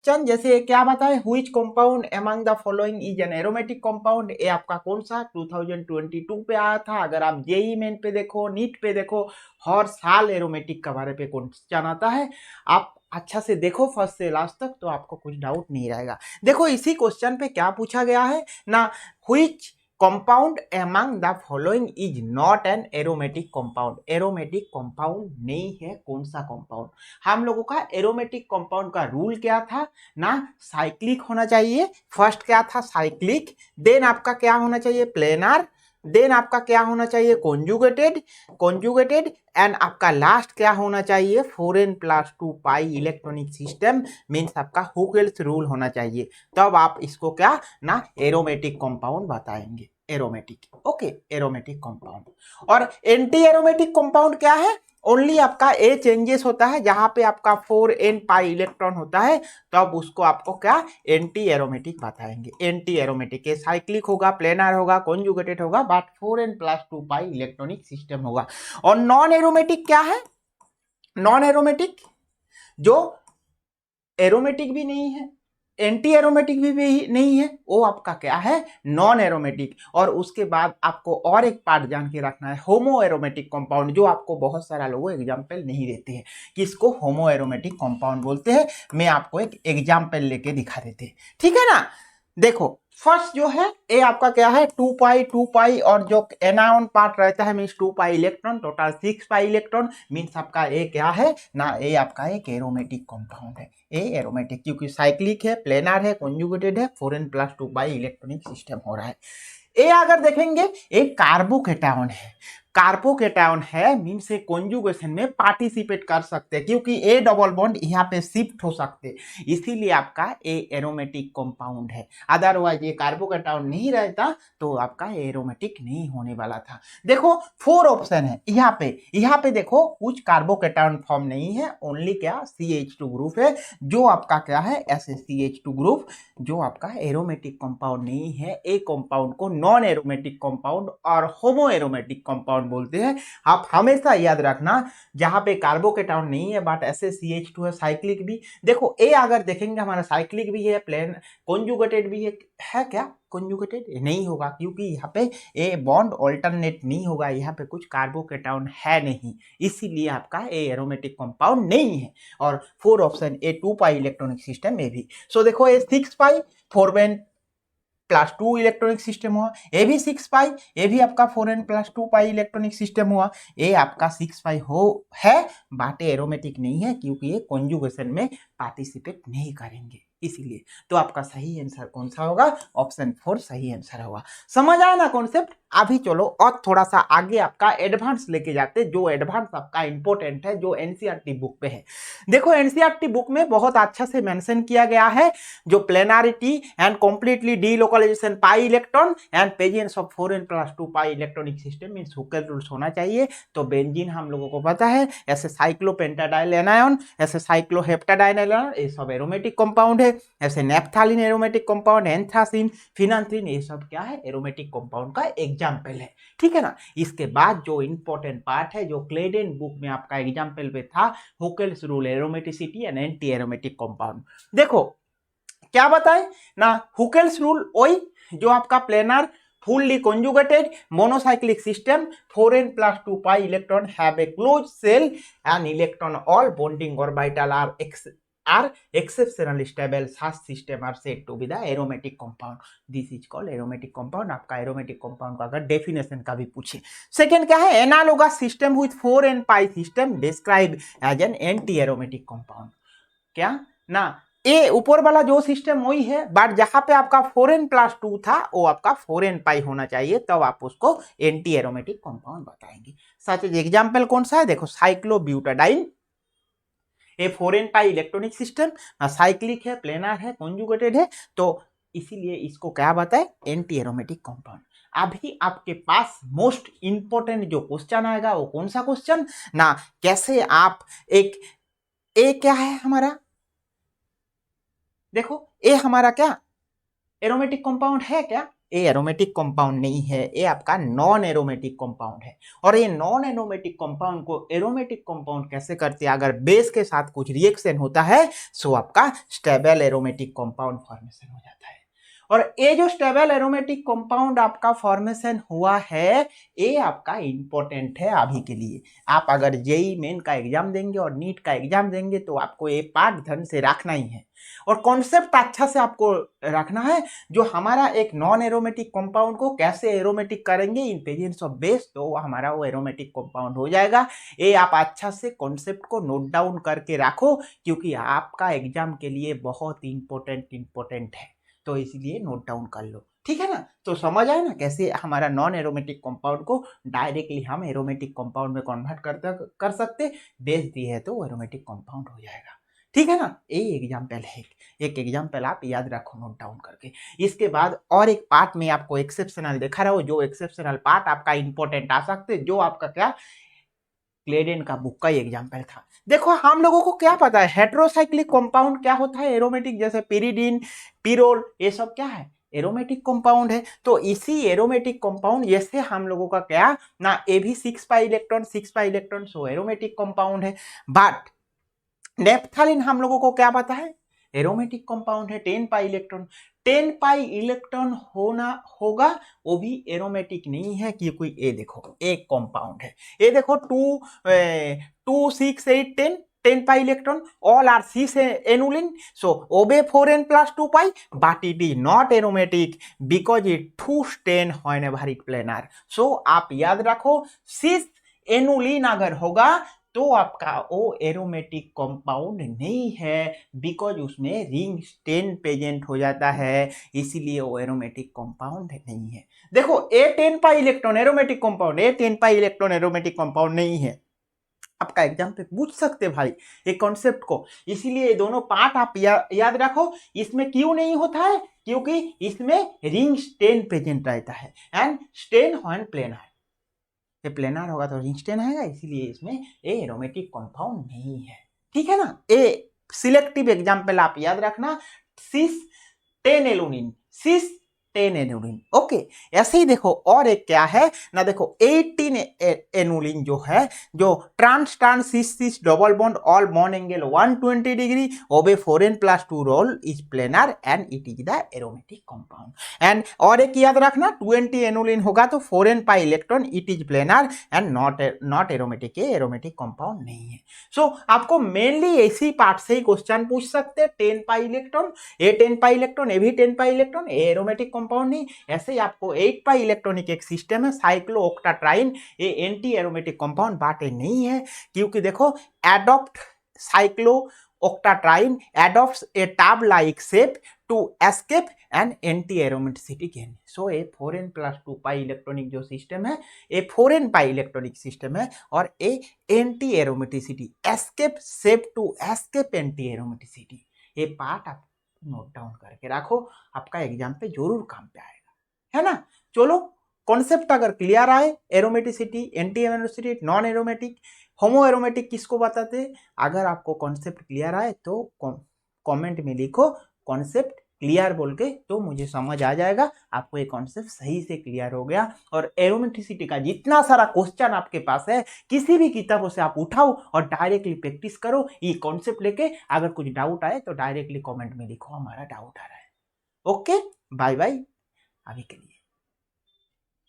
चंद जैसे क्या बताए, which compound among the following is an aromatic compound. ये आपका कौन सा 2022 पे आया था। अगर आप जेई मेन पे देखो, नीट पे देखो, हर साल एरोमेटिक के बारे पे क्वेश्चन आता है। आप अच्छा से देखो फर्स्ट से लास्ट तक, तो आपको कुछ डाउट नहीं रहेगा। देखो इसी क्वेश्चन पे क्या पूछा गया है ना, which compound among the following is not an aromatic compound. Aromatic compound नहीं है कौन सा कंपाउंड। हम लोगों का एरोमेटिक कंपाउंड का रूल क्या था ना, साइक्लिक होना चाहिए। फर्स्ट क्या था, साइक्लिक। देन आपका क्या होना चाहिए, प्लेनर। देन आपका क्या होना चाहिए, कॉन्जुगेटेड। कॉन्जुगेटेड एंड आपका लास्ट क्या होना चाहिए, 4n+2 pi electronic system. Means आपका हुकेल्स रूल होना चाहिए। तब आप इसको क्या ना एरोमेटिक कंपाउंड बताएंगे। Aromatic, okay, aromatic compound. और एंटी एरोमेटिक कंपाउंड क्या है, ओनली आपका ए चेंजेस होता है, जहां पे आपका 4n पाई इलेक्ट्रॉन होता है, तो अब उसको आपको क्या एंटी एरोमेटिक बताएंगे। एंटी एरोमेटिक ये साइक्लिक होगा, प्लेनर होगा, कॉन्जुगेटेड होगा, but 4n+2 pi electronic system होगा। और नॉन एरोमेटिक क्या है, नॉन एरोमेटिक जो एरोमेटिक भी नहीं है, एंटी एरोमेटिक भी नहीं है, वो आपका क्या है, नॉन एरोमेटिक। और उसके बाद आपको और एक पार्ट जान के रखना है, होमो एरोमेटिक कंपाउंड, जो आपको बहुत सारा लोग एग्जाम्पल नहीं देते हैं कि इसको होमो एरोमेटिक कंपाउंड बोलते हैं। मैं आपको एक एग्जाम्पल लेके दिखा देते हैं, ठीक है ना। देखो फर्स्ट जो है ये आपका क्या है, 2 पाई और जो एनायन पार्ट रहता है means 2 pi electron, total 6 pi electron. Means आपका ये क्या है ना, ये आपका एक एरोमेटिक कंपाउंड है। ए एरोमेटिक क्योंकि साइक्लिक है, प्लेनर है, कॉन्जुगेटेड है, 4n+2 पाई इलेक्ट्रॉनिक सिस्टम हो रहा है। ए अगर देखेंगे एक कार्बोकेटायन है, कार्बोकेटायन है मीन्स ए कॉन्जुगेशन में पार्टिसिपेट कर सकते हैं, क्योंकि ए डबल बॉन्ड यहाँ पे शिफ्ट हो सकते हैं, इसीलिए आपका ए एरोमेटिक कंपाउंड है। अदरवाइज ये कार्बोकेटायन नहीं रहता तो आपका एरोमेटिक नहीं होने वाला था। देखो 4 ऑप्शन है यहाँ पे देखो कुछ कार्बोकेटायन फॉर्म नहीं है, ओनली क्या CH2 ग्रुप है, जो आपका क्या है SH2 ग्रुप, जो आपका एरोमेटिक कंपाउंड नहीं है। ए कंपाउंड को नॉन एरोमेटिक कंपाउंड और होमो एरोमेटिक कंपाउंड बोलते हैं। आप हमेशा याद रखना, जहां पे कार्बोकेटायन नहीं है बट SaCH2 है, साइक्लिक भी। देखो ए अगर देखेंगे हमारा साइक्लिक भी है, प्लेन कॉन्जुगेटेड भी है क्या कॉन्जुगेटेड नहीं होगा, क्योंकि यहाँ पे ए बॉन्ड ऑल्टरनेट नहीं होगा, यहाँ पे कुछ कार्बोकेटायन है नहीं, इसीलिए आपका ए एरोमेटिक कंपाउंड नहीं है। और 4 option A 2 pi electronic system में भी। सो देखो ये 6 पाई 4n+2 इलेक्ट्रॉनिक सिस्टम हुआ, ये भी 6 पाई, ये भी आपका 4n+2 पाई इलेक्ट्रॉनिक सिस्टम हुआ। ये आपका 6 पाई हो है बट एरोमेटिक नहीं है, क्योंकि ये कॉन्जुगेशन में पार्टिसिपेट नहीं करेंगे, इसीलिए। तो आपका सही आंसर कौन सा होगा, ऑप्शन 4 सही आंसर होगा। समझ आया ना कॉन्सेप्ट। अभी चलो और थोड़ा सा आगे आपका एडवांस लेके जाते, जो एडवांस आपका इंपॉर्टेंट है, जो एनसीईआरटी बुक पे है। देखो एनसीईआरटी बुक में बहुत अच्छा से मेंशन किया गया है, जो planarity and completely delocalisation pi electron and presence of 4n+2 pi electronic system means Huckel rules होना चाहिए। तो बेंजीन हम लोगों को पता है, ऐसे साइक्लोपेंटाडाइल एनायन, ऐसे साइक्लोहेप्टाडाइल एनायन, ये सब एरोमेटिक कंपाउंड है। ऐसे नेफ्थालिन एरोमेटिक कंपाउंड, एंथ्रासिन, फिनांथ्रिन, ये सब क्या है एरोमेटिक कंपाउंड का एग्जाम्पल है, ठीक है ना। इसके बाद जो इंपॉर्टेंट पार्ट है, जो क्लेडेन बुक में आपका एग्जाम्पल पे था, Huckel's rule aromaticity and anti aromatic compound. देखो क्या बताए ना, हुकेल्स रूल वही जो आपका planar fully conjugated monocyclic system, 4n+2 pi electron have a closed shell and electron all bonding orbital are exceptionally stable. Such system are said to be the aromatic compound. This is called aromatic compound. आपका aromatic compound का अगर definition का भी पूछे। Second क्या है, analogous system with 4n pi system described as an anti-aromatic compound. क्या ना, ये ऊपर वाला जो सिस्टम वही है, बट जहां पे आपका 4n+2 था वो आपका 4n पाई होना चाहिए, तब आप उसको एंटी एरोमेटिक कंपाउंड बताएंगे। सच एग्जाम्पल कौन सा है, देखो साइक्लोब्यूटाडाइन, ये 4n pi electronic system, cyclic है, प्लेनर है, कॉन्जुगेटेड है, तो इसीलिए इसको क्या बताए एंटी एरोमेटिक कंपाउंड। अभी आपके पास मोस्ट इंपोर्टेंट जो क्वेश्चन आएगा वो कौन सा क्वेश्चन ना, कैसे आप एक ए क्या है हमारा, देखो ए हमारा क्या एरोमेटिक कंपाउंड है क्या, ये एरोमेटिक कंपाउंड नहीं है, ये आपका नॉन एरोमेटिक कंपाउंड है। और ये नॉन एरोमेटिक कंपाउंड को एरोमेटिक कंपाउंड कैसे करते हैं, अगर बेस के साथ कुछ रिएक्शन होता है सो आपका स्टेबल एरोमेटिक कंपाउंड फॉर्मेशन हो जाता है। और ये जो स्टेबल एरोमेटिक कंपाउंड आपका फॉर्मेशन हुआ है ये आपका इंपॉर्टेंट है अभी के लिए। आप अगर जेई मेन का एग्जाम देंगे और नीट का एग्जाम देंगे तो आपको ये पार्ट ध्यान से रखना ही है और कॉन्सेप्ट अच्छा से आपको रखना है। जो हमारा एक नॉन एरोमेटिक कंपाउंड को कैसे एरोमेटिक करेंगे इन प्रेजेंस ऑफ बेस, तो हमारा वो एरोमेटिक कंपाउंड हो जाएगा। ये आप अच्छा से कॉन्सेप्ट को नोट डाउन करके रखो क्योंकि आपका एग्जाम के लिए बहुत इंपॉर्टेंट है, तो इसलिए नोट डाउन कर लो, ठीक है ना। तो समझ आए ना कैसे हमारा नॉन एरोमेटिक कंपाउंड को डायरेक्टली हम एरोमेटिक कंपाउंड में कन्वर्ट कर सकते, बेस दी है तो एरोमेटिक कंपाउंड हो जाएगा, ठीक है ना। ये एग्जाम्पल है, एक एग्जाम्पल आप याद रखो नोट डाउन करके। इसके बाद और एक पार्ट में आपको एक्सेप्शनल देखा रहा हो, जो एक्सेप्शनल पार्ट आपका इंपॉर्टेंट आ सकते, जो आपका क्या क्लेडेन का बुक का एग्जाम्पल था। देखो हम लोगों को क्या पता है हेटेरोसाइक्लिक कंपाउंड क्या होता है एरोमेटिक, जैसे पिरिडीन, पिरोल, ये सब क्या है एरोमेटिक कंपाउंड है। तो इसी एरोमेटिक कंपाउंड जैसे हम लोगों का क्या ना ए भी 6 pi electron so aromatic compound है। बट नेप्थालीन हम लोगों को क्या पता है एरोमेटिक कंपाउंड है, 10 पाई इलेक्ट्रॉन होना होगा, वो भी एरोमेटिक नहीं है क्योंकि ये देखो एक कंपाउंड है, ये देखो 2 6 8 10 pi electron all are cis annulene, so obey 4n plus 2 pi but it is not aromatic because it too stain whenever it planar। सो आप याद रखो सिस एनुलिन अगर होगा तो आपका वो एरोमेटिक कंपाउंड नहीं है बिकॉज उसमें रिंग स्टेन प्रेजेंट हो जाता है, इसीलिए वो एरोमेटिक कंपाउंड नहीं है। देखो A10 pi electron aromatic compound, A10 pi electron aromatic compound नहीं है, आपका एग्जाम पे पूछ सकते भाई ये कॉन्सेप्ट को, इसीलिए ये दोनों पार्ट आप याद रखो। इसमें क्यों नहीं होता है क्योंकि इसमें रिंग स्टेन प्रेजेंट रहता है एंड स्टेन व्हेन प्लेनर, ये प्लेनर होगा तो रिंग स्टेन आएगा, इसीलिए इसमें ए एरोमेटिक कंपाउंड नहीं है, ठीक है ना। ए सिलेक्टिव एग्जांपल आप याद रखना सिस 10 एलुनिन, सिस 10 एनुलिन, ओके। ऐसे ही देखो और एक क्या है ना, देखो 18 एनुलिन जो है, जो trans trans cis cis double bond all bond angle 120 degree obey 4n plus 2 rule is planar and it is the aromatic compound. And और एक याद रखना 20 एनुलिन होगा तो 4n pi electron it is planar and not aromatic, ये aromatic compound नहीं है। सो आपको मेनली इसी पार्ट से ही क्वेश्चन पूछ सकते हैं, 10 पाई इलेक्ट्रॉन, ए 10 पाई इलेक्ट्रॉन, ए भी 10 पाई इलेक्ट्रॉन, ए एरोमेटिक कंपाउंड नहीं। ऐसे ही आपको 8 पाई इलेक्ट्रॉनिक एक सिस्टम है साइक्लो ऑक्टाट्राइन, ये एंटी एरोमेटिक कंपाउंड बाटे नहीं है क्योंकि देखो adopt cyclo octatryne adopts a tab-like shape to escape an anti-aromaticity gain। So a 4n plus 2 pi electronic जो सिस्टम है, a 4n pi electronic system है और a anti aromaticity escape shape to escape anti aromaticity, ये part आप note down करके रखो, आपका exam पे जरूर काम पे आएगा, है ना। चलो कॉन्सेप्ट अगर क्लियर आए, aromaticity, anti aromaticity, non aromatic, होमो एरोमेटिक किसको बताते, अगर आपको कॉन्सेप्ट क्लियर आए तो कमेंट में लिखो कॉन्सेप्ट क्लियर बोल के, तो मुझे समझ आ जाएगा आपको ये कॉन्सेप्ट सही से क्लियर हो गया। और एरोमेटिसिटी का जितना सारा क्वेश्चन आपके पास है किसी भी किताबों से आप उठाओ और डायरेक्टली प्रैक्टिस करो ये कॉन्सेप्ट लेके। अगर कुछ डाउट आए तो डायरेक्टली कमेंट में लिखो हमारा डाउट आ रहा है। ओके बाय बाय अभी के लिए।